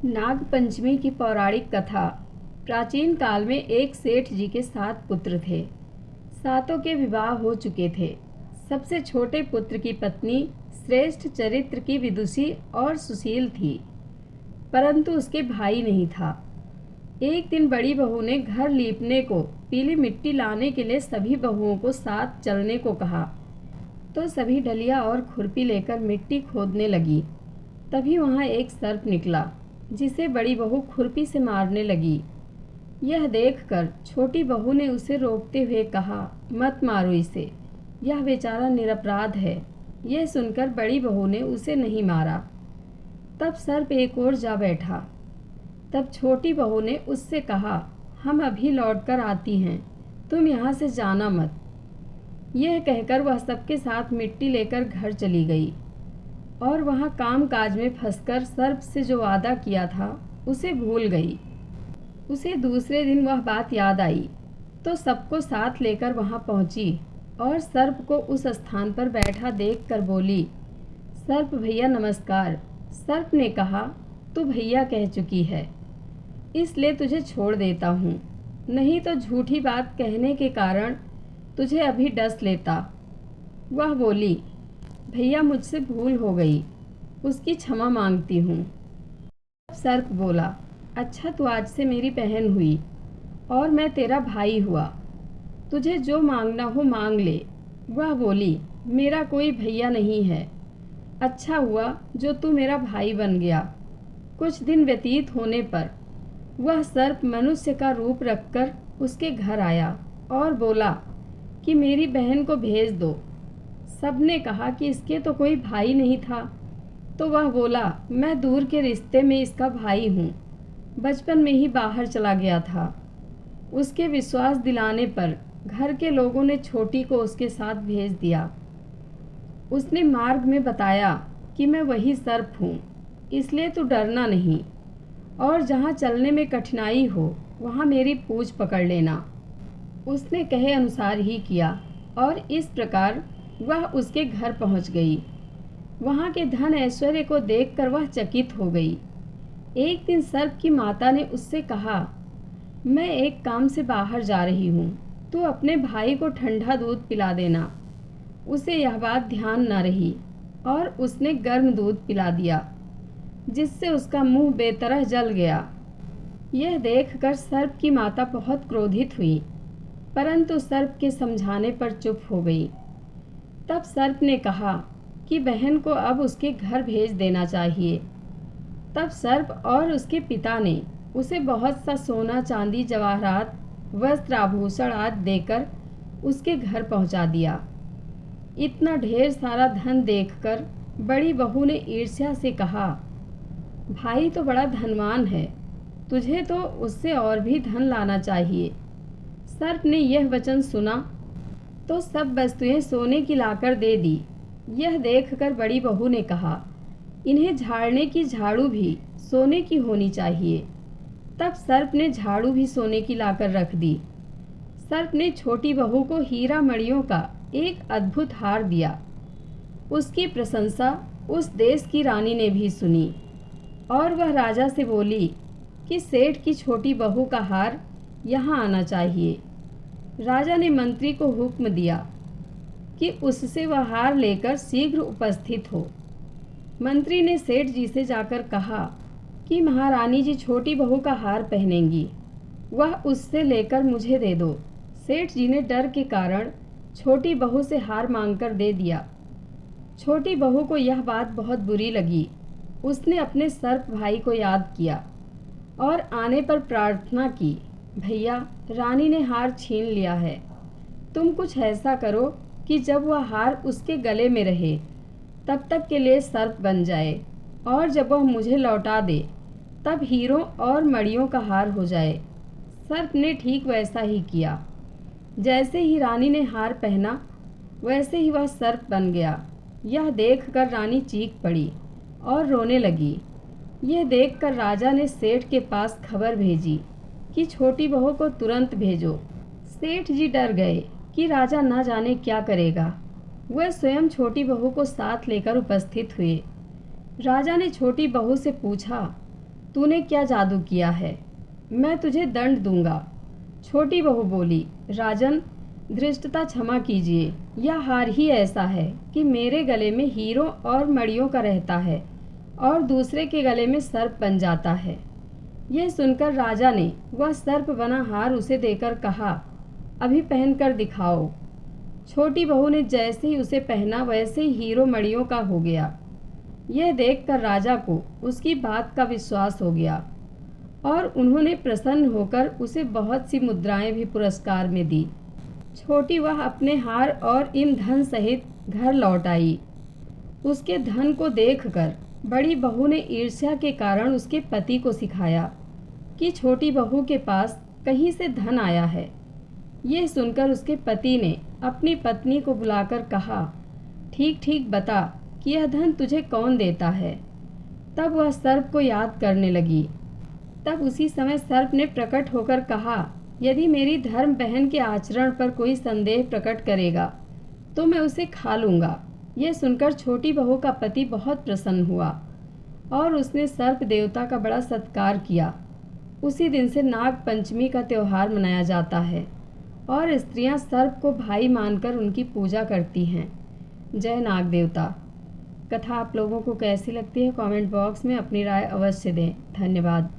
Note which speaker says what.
Speaker 1: नाग पंचमी की पौराणिक कथा। प्राचीन काल में एक सेठ जी के 7 पुत्र थे। सातों के विवाह हो चुके थे। सबसे छोटे पुत्र की पत्नी श्रेष्ठ चरित्र की विदुषी और सुशील थी, परंतु उसके भाई नहीं था। एक दिन बड़ी बहू ने घर लीपने को पीली मिट्टी लाने के लिए सभी बहुओं को साथ चलने को कहा, तो सभी डलिया और खुरपी लेकर मिट्टी खोदने लगी। तभी वहाँ एक सर्प निकला, जिसे बड़ी बहू खुरपी से मारने लगी। यह देखकर छोटी बहू ने उसे रोकते हुए कहा, मत मारो इसे, यह बेचारा निरपराध है। यह सुनकर बड़ी बहू ने उसे नहीं मारा। तब सर्प एक ओर जा बैठा। तब छोटी बहू ने उससे कहा, हम अभी लौटकर आती हैं, तुम यहाँ से जाना मत। यह कहकर वह सबके साथ मिट्टी लेकर घर चली गई और वहाँ काम काज में फंसकर सर्प से जो वादा किया था उसे भूल गई। उसे दूसरे दिन वह बात याद आई, तो सबको साथ लेकर वहाँ पहुँची और सर्प को उस स्थान पर बैठा देखकर बोली, सर्प भैया नमस्कार। सर्प ने कहा, तू भैया कह चुकी है, इसलिए तुझे छोड़ देता हूँ, नहीं तो झूठी बात कहने के कारण तुझे अभी डस लेता। वह बोली, भैया मुझसे भूल हो गई, उसकी क्षमा मांगती हूँ। सर्प बोला, अच्छा तू आज से मेरी बहन हुई और मैं तेरा भाई हुआ, तुझे जो मांगना हो मांग ले। वह बोली, मेरा कोई भैया नहीं है, अच्छा हुआ जो तू मेरा भाई बन गया। कुछ दिन व्यतीत होने पर वह सर्प मनुष्य का रूप रखकर उसके घर आया और बोला कि मेरी बहन को भेज दो। सबने कहा कि इसके तो कोई भाई नहीं था, तो वह बोला, मैं दूर के रिश्ते में इसका भाई हूँ, बचपन में ही बाहर चला गया था। उसके विश्वास दिलाने पर घर के लोगों ने छोटी को उसके साथ भेज दिया। उसने मार्ग में बताया कि मैं वही सर्प हूँ, इसलिए तू डरना नहीं, और जहाँ चलने में कठिनाई हो वहाँ मेरी पूँछ पकड़ लेना। उसने कहे अनुसार ही किया और इस प्रकार वह उसके घर पहुँच गई। वहाँ के धन ऐश्वर्य को देखकर वह चकित हो गई। एक दिन सर्प की माता ने उससे कहा, मैं एक काम से बाहर जा रही हूँ, तू अपने भाई को ठंडा दूध पिला देना। उसे यह बात ध्यान न रही और उसने गर्म दूध पिला दिया, जिससे उसका मुंह बेतरह जल गया। यह देखकर सर्प की माता बहुत क्रोधित हुई, परंतु सर्प के समझाने पर चुप हो गई। तब सर्प ने कहा कि बहन को अब उसके घर भेज देना चाहिए। तब सर्प और उसके पिता ने उसे बहुत सा सोना चांदी जवाहरात वस्त्र आभूषण आदि देकर उसके घर पहुंचा दिया। इतना ढेर सारा धन देखकर बड़ी बहू ने ईर्ष्या से कहा, भाई तो बड़ा धनवान है, तुझे तो उससे और भी धन लाना चाहिए। सर्प ने यह वचन सुना तो सब वस्तुएं सोने की लाकर दे दी। यह देखकर बड़ी बहू ने कहा, इन्हें झाड़ने की झाड़ू भी सोने की होनी चाहिए। तब सर्प ने झाड़ू भी सोने की लाकर रख दी। सर्प ने छोटी बहू को हीरा मणियों का एक अद्भुत हार दिया। उसकी प्रशंसा उस देश की रानी ने भी सुनी और वह राजा से बोली कि सेठ की छोटी बहू का हार यहाँ आना चाहिए। राजा ने मंत्री को हुक्म दिया कि उससे वह हार लेकर शीघ्र उपस्थित हो। मंत्री ने सेठ जी से जाकर कहा कि महारानी जी छोटी बहू का हार पहनेंगी, वह उससे लेकर मुझे दे दो। सेठ जी ने डर के कारण छोटी बहू से हार मांगकर दे दिया। छोटी बहू को यह बात बहुत बुरी लगी। उसने अपने सर्प भाई को याद किया और आने पर प्रार्थना की, भैया रानी ने हार छीन लिया है, तुम कुछ ऐसा करो कि जब वह हार उसके गले में रहे तब तक के लिए सर्प बन जाए, और जब वह मुझे लौटा दे तब हीरों और मणियों का हार हो जाए। सर्प ने ठीक वैसा ही किया। जैसे ही रानी ने हार पहना वैसे ही वह सर्प बन गया। यह देखकर रानी चीख पड़ी और रोने लगी। यह देखकर राजा ने सेठ के पास खबर भेजी कि छोटी बहू को तुरंत भेजो। सेठ जी डर गए कि राजा न जाने क्या करेगा। वह स्वयं छोटी बहू को साथ लेकर उपस्थित हुए। राजा ने छोटी बहू से पूछा, तूने क्या जादू किया है? मैं तुझे दंड दूंगा। छोटी बहू बोली, राजन, धृष्टता क्षमा कीजिए, यह हार ही ऐसा है कि मेरे गले में हीरों और मणियों का रहता है और दूसरे के गले में सर्प बन जाता है। यह सुनकर राजा ने वह सर्प बना हार उसे देकर कहा, अभी पहनकर दिखाओ। छोटी बहू ने जैसे ही उसे पहना वैसे ही हीरो मणियों का हो गया। यह देखकर राजा को उसकी बात का विश्वास हो गया और उन्होंने प्रसन्न होकर उसे बहुत सी मुद्राएं भी पुरस्कार में दी। छोटी वह अपने हार और इन धन सहित घर लौट आई। उसके धन को देखकर बड़ी बहू ने ईर्ष्या के कारण उसके पति को सिखाया कि छोटी बहू के पास कहीं से धन आया है। यह सुनकर उसके पति ने अपनी पत्नी को बुलाकर कहा, ठीक ठीक बता कि यह धन तुझे कौन देता है। तब वह सर्प को याद करने लगी। तब उसी समय सर्प ने प्रकट होकर कहा, यदि मेरी धर्म बहन के आचरण पर कोई संदेह प्रकट करेगा तो मैं उसे खा लूँगा। यह सुनकर छोटी बहू का पति बहुत प्रसन्न हुआ और उसने सर्प देवता का बड़ा सत्कार किया। उसी दिन से नाग पंचमी का त्यौहार मनाया जाता है और स्त्रियां सर्प को भाई मानकर उनकी पूजा करती हैं। जय नाग देवता। कथा आप लोगों को कैसी लगती है कमेंट बॉक्स में अपनी राय अवश्य दें। धन्यवाद।